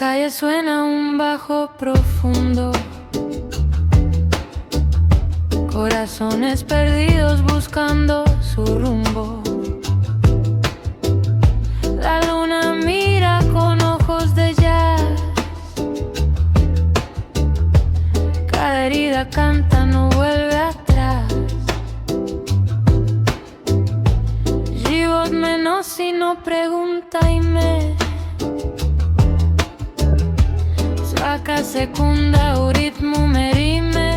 calle suena un bajo profundo, corazones perdidos buscando su rumbo. La luna mira con ojos de jazz, cada herida canta, no vuelve atrás. Život me nosi, no preguntajme, svaka sekunda u ritmu merime.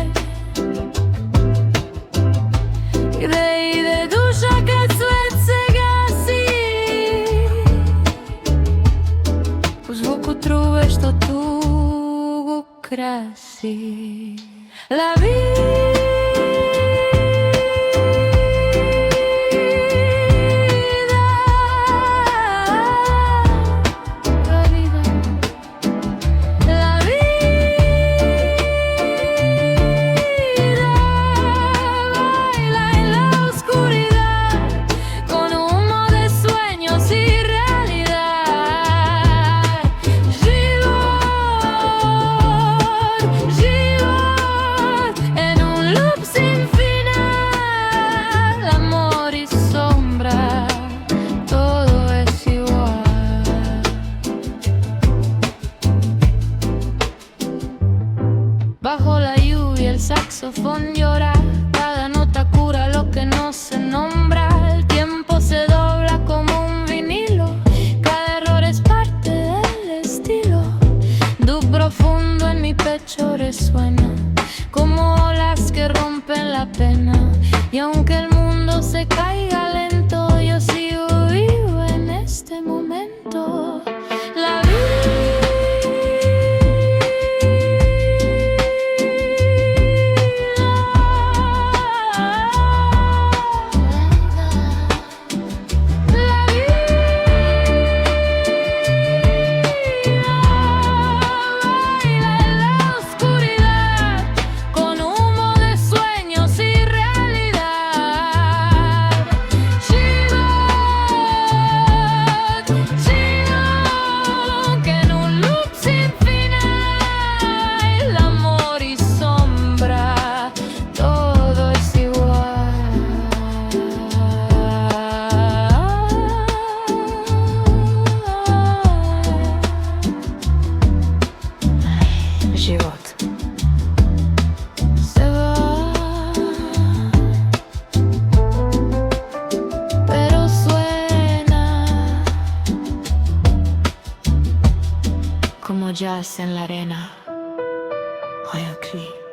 Gde ide duša kad svet se gasi, u zvuku trube što tugu krasi. La vida, bajo la lluvia el saxofón llora, cada nota cura lo que no se nombra. El tiempo se dobla como un vinilo, cada error es parte del estilo. Du profundo en mi pecho resuena, como olas que rompen la pena. Y aunque el mundo se caiga lento, yo sigo vivo en este momento. La život se va, pero suena como jazz en la arena. Guayaquil.